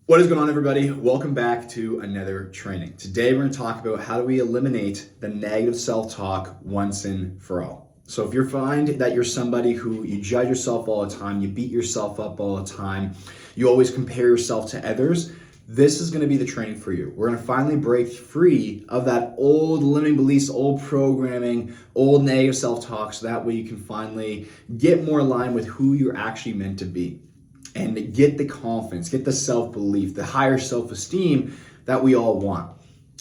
What is going on, everybody? Welcome back to another training. Today we're going to talk about how do we eliminate the negative self-talk once and for all. So if you find that you're somebody who you judge yourself all the time, you beat yourself up all the time, you always compare yourself to others, this is going to be the training for you. We're going to finally break free of that old limiting beliefs, old programming, old negative self-talk, so that way you can finally get more aligned with who you're actually meant to be. And get the confidence, get the self-belief, the higher self-esteem that we all want.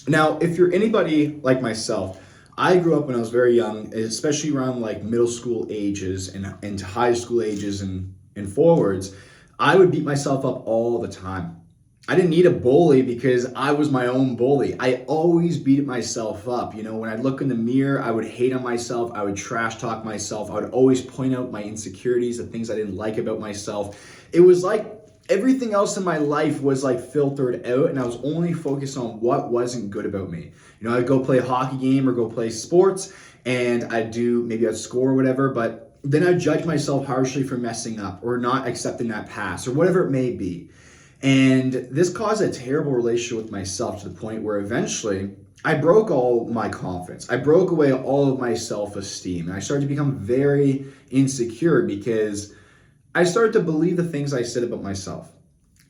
Now, if you're anybody like myself, I grew up when I was very young, especially around like middle school ages and into high school ages and forwards, I would beat myself up all the time. I didn't need a bully because I was my own bully. I always beat myself up. You know, when I look in the mirror, I would hate on myself. I would trash talk myself. I would always point out my insecurities, the things I didn't like about myself. It was like everything else in my life was like filtered out, and I was only focused on what wasn't good about me. You know, I'd go play a hockey game or go play sports, and maybe I'd score or whatever, but then I'd judge myself harshly for messing up or not accepting that pass or whatever it may be. And this caused a terrible relationship with myself to the point where eventually I broke all my confidence. I broke away all of my self-esteem. And I started to become very insecure because I started to believe the things I said about myself.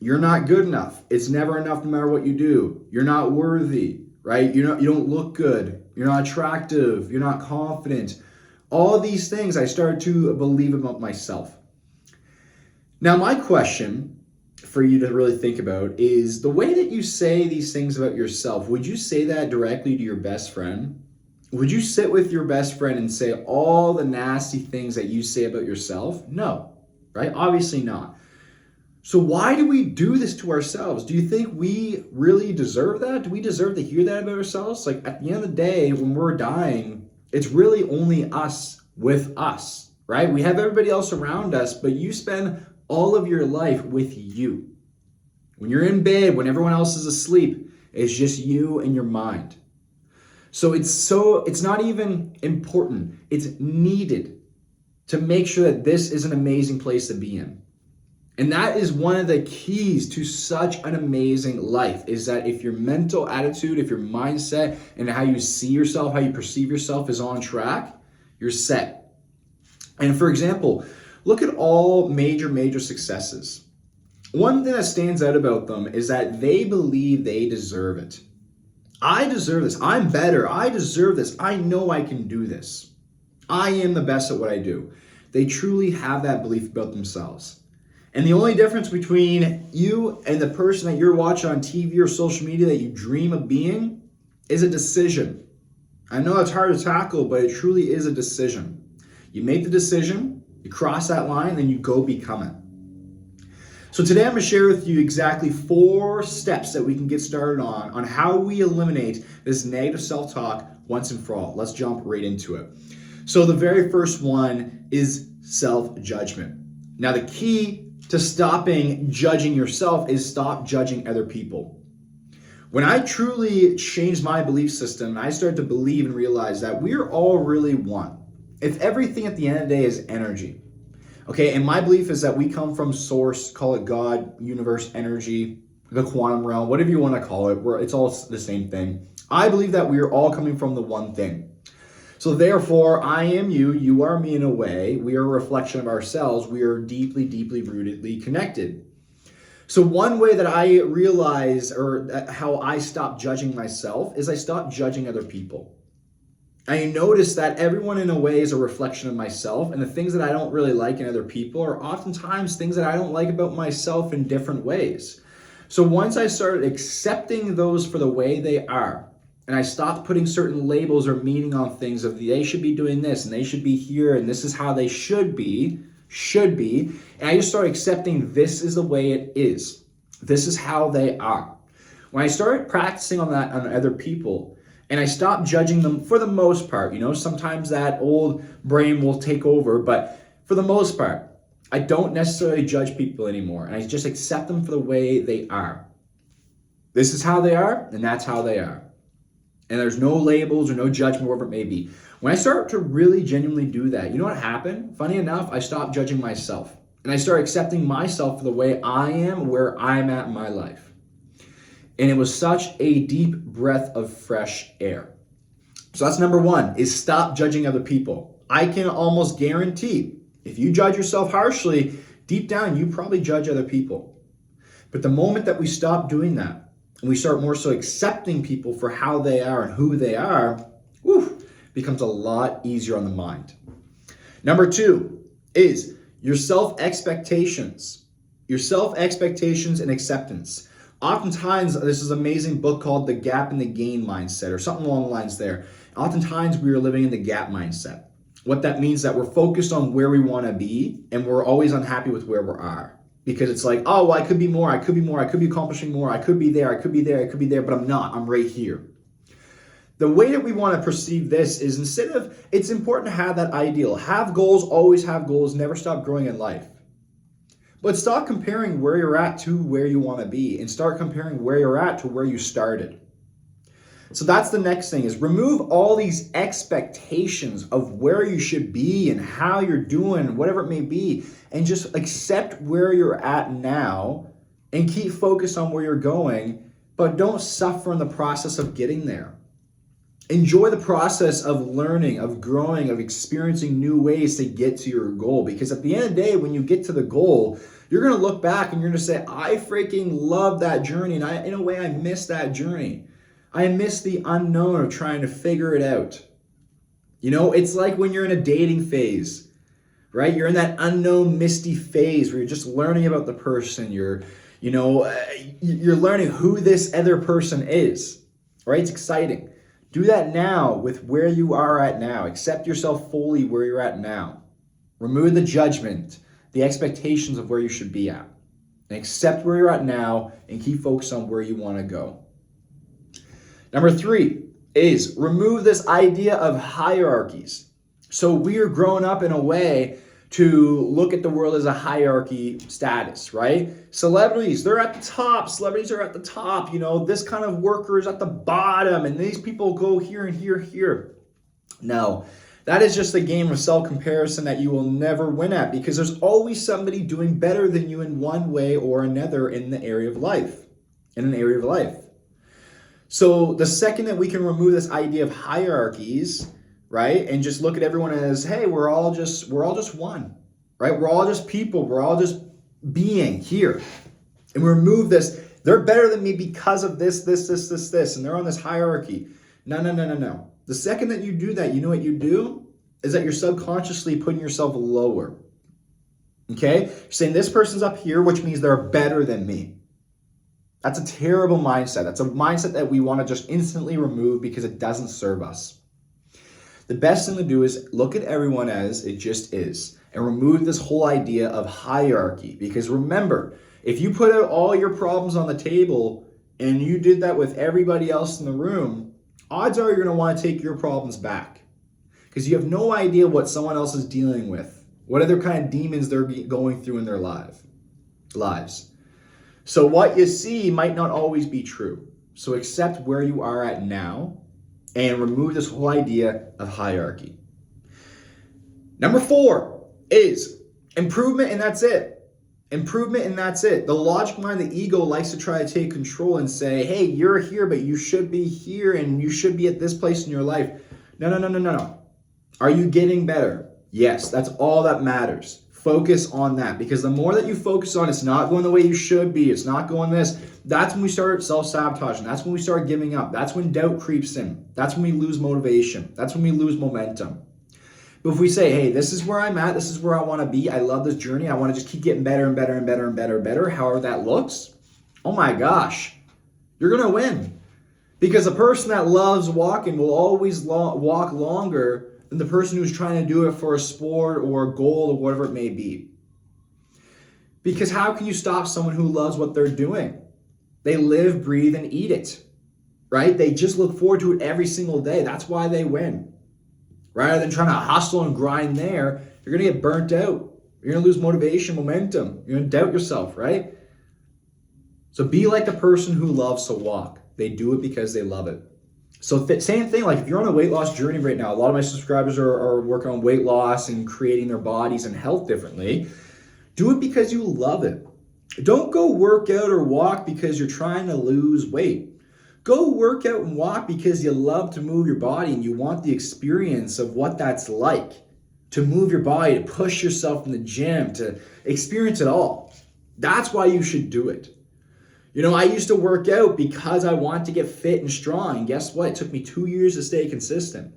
You're not good enough. It's never enough no matter what you do. You're not worthy, right? You don't look good. You're not attractive. You're not confident. All of these things I started to believe about myself. Now, my question for you to really think about is the way that you say these things about yourself. Would you say that directly to your best friend? Would you sit with your best friend and say all the nasty things that you say about yourself? No, right? Obviously not. So why do we do this to ourselves? Do you think we really deserve that? Do we deserve to hear that about ourselves? Like at the end of the day, when we're dying, it's really only us with us, right? We have everybody else around us, but you spend all of your life with you. When you're in bed, when everyone else is asleep, it's just you and your mind. So it's not even important. It's needed to make sure that this is an amazing place to be in. And that is one of the keys to such an amazing life, is that if your mental attitude, if your mindset and how you see yourself, how you perceive yourself is on track, you're set. And for example, look at all major successes. One thing that stands out about them is that they believe they deserve it. I deserve this. I'm better. I deserve this. I know I can do this. I am the best at what I do. They truly have that belief about themselves. And the only difference between you and the person that you're watching on TV or social media that you dream of being is a decision. I know it's hard to tackle, but it truly is a decision. You make the decision, you cross that line, then you go become it. So today I'm going to share with you exactly 4 steps that we can get started on how we eliminate this negative self-talk once and for all. Let's jump right into it. So the very first one is self-judgment. Now the key to stopping judging yourself is stop judging other people. When I truly changed my belief system, I started to believe and realize that we're all really one. If everything at the end of the day is energy, okay, and my belief is that we come from source, call it God, universe, energy, the quantum realm, whatever you want to call it, it's all the same thing. I believe that we are all coming from the one thing. So therefore, I am you, you are me in a way. We are a reflection of ourselves. We are deeply rootedly connected. So one way that I realize, or how I stop judging myself, is I stop judging other people. I notice that everyone in a way is a reflection of myself, and the things that I don't really like in other people are oftentimes things that I don't like about myself in different ways. So once I started accepting those for the way they are, and I stopped putting certain labels or meaning on things of they should be doing this and they should be here and this is how they should be, and I just started accepting this is the way it is. This is how they are. When I started practicing on that on other people, and I stopped judging them for the most part, sometimes that old brain will take over, but for the most part, I don't necessarily judge people anymore, and I just accept them for the way they are. This is how they are, and that's how they are. And there's no labels or no judgment, whatever it may be. When I start to really genuinely do that, you know what happened? Funny enough, I stopped judging myself. And I started accepting myself for the way I am, where I'm at in my life. And it was such a deep breath of fresh air. So that's number one, is stop judging other people. I can almost guarantee if you judge yourself harshly, deep down, you probably judge other people. But the moment that we stop doing that and we start more so accepting people for how they are and who they are, becomes a lot easier on the mind. Number two is your self-expectations. Your self-expectations and acceptance. Oftentimes, there's this amazing book called The Gap and the Gain Mindset, or something along the lines there. Oftentimes, we are living in the gap mindset. What that means is that we're focused on where we want to be, and we're always unhappy with where we are. Because it's like, oh, well, I could be more, I could be more, I could be accomplishing more, I could be there, I could be there, I could be there, but I'm not, I'm right here. The way that we want to perceive this is it's important to have that ideal. Have goals, always have goals, never stop growing in life. But stop comparing where you're at to where you want to be, and start comparing where you're at to where you started. So that's the next thing, is remove all these expectations of where you should be and how you're doing, whatever it may be, and just accept where you're at now and keep focused on where you're going, but don't suffer in the process of getting there. Enjoy the process of learning, of growing, of experiencing new ways to get to your goal. Because at the end of the day, when you get to the goal, you're going to look back and you're going to say, I freaking love that journey. And in a way, I miss that journey. I miss the unknown of trying to figure it out. You know, it's like when you're in a dating phase, right? You're in that unknown, misty phase where you're just learning about the person. You're learning who this other person is, right? It's exciting. Do that now with where you are at now. Accept yourself fully where you're at now. Remove the judgment, the expectations of where you should be at. And accept where you're at now and keep focused on where you want to go. Number three is remove this idea of hierarchies. So we are growing up in a way to look at the world as a hierarchy status, right? Celebrities, they're at the top. Celebrities are at the top. You know, this kind of worker is at the bottom, and these people go here and here, here. No, that is just a game of self-comparison that you will never win at, because there's always somebody doing better than you in one way or another in an area of life. So the second that we can remove this idea of hierarchies, right, and just look at everyone as, hey, we're all just one, right? We're all just people. We're all just being here. And we remove this, they're better than me because of this, and they're on this hierarchy. No. The second that you do that, you know what you do? Is that you're subconsciously putting yourself lower. Okay? You're saying this person's up here, which means they're better than me. That's a terrible mindset. That's a mindset that we want to just instantly remove because it doesn't serve us. The best thing to do is look at everyone as it just is and remove this whole idea of hierarchy. Because remember, if you put out all your problems on the table and you did that with everybody else in the room, odds are you're going to want to take your problems back. Because you have no idea what someone else is dealing with, what other kind of demons they're going through in their lives. So what you see might not always be true. So accept where you are at now and remove this whole idea of hierarchy. Number 4 is improvement, and that's it. Improvement, and that's it. The logic mind, the ego, likes to try to take control and say, hey, you're here, but you should be here, and you should be at this place in your life. No. Are you getting better? Yes, that's all that matters. Focus on that, because the more that you focus on it's not going the way you should be, it's not going this, that's when we start self-sabotaging. That's when we start giving up. That's when doubt creeps in. That's when we lose motivation. That's when we lose momentum. But if we say, hey, this is where I'm at, this is where I want to be, I love this journey, I want to just keep getting better and better and better and better and better, however that looks, oh my gosh, you're going to win. Because a person that loves walking will always walk longer than the person who's trying to do it for a sport or a goal or whatever it may be. Because how can you stop someone who loves what they're doing? They live, breathe, and eat it, right? They just look forward to it every single day. That's why they win. Rather than trying to hustle and grind there, you're going to get burnt out. You're going to lose motivation, momentum. You're going to doubt yourself, right? So be like the person who loves to walk. They do it because they love it. So same thing, like if you're on a weight loss journey right now, a lot of my subscribers are working on weight loss and creating their bodies and health differently. Do it because you love it. Don't go work out or walk because you're trying to lose weight. Go work out and walk because you love to move your body and you want the experience of what that's like. To move your body, to push yourself in the gym, to experience it all. That's why you should do it. You know, I used to work out because I wanted to get fit and strong. And guess what? It took me 2 years to stay consistent.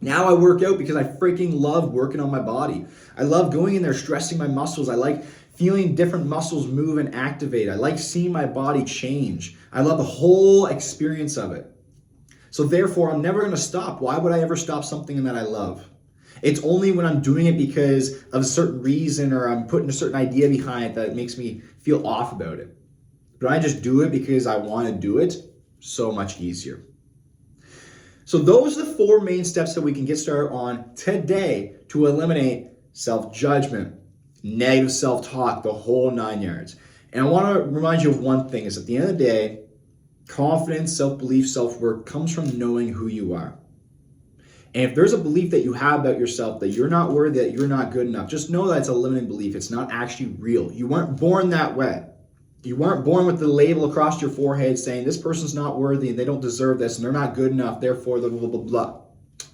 Now I work out because I freaking love working on my body. I love going in there, stressing my muscles. I like feeling different muscles move and activate. I like seeing my body change. I love the whole experience of it. So therefore, I'm never going to stop. Why would I ever stop something that I love? It's only when I'm doing it because of a certain reason or I'm putting a certain idea behind it that it makes me feel off about it. But I just do it because I want to do it, so much easier. So those are the 4 main steps that we can get started on today to eliminate self-judgment, negative self-talk, the whole 9 yards. And I want to remind you of one thing is at the end of the day, confidence, self-belief, self-worth comes from knowing who you are. And if there's a belief that you have about yourself, that you're not worthy, that you're not good enough, just know that it's a limiting belief. It's not actually real. You weren't born that way. You weren't born with the label across your forehead saying this person's not worthy and they don't deserve this and they're not good enough, therefore blah, blah, blah, blah.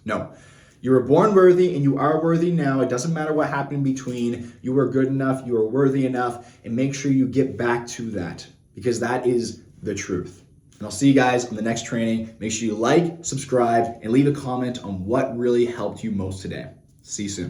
No. You were born worthy and you are worthy now. It doesn't matter what happened in between. You were good enough. You were worthy enough. And make sure you get back to that because that is the truth. And I'll see you guys on the next training. Make sure you like, subscribe, and leave a comment on what really helped you most today. See you soon.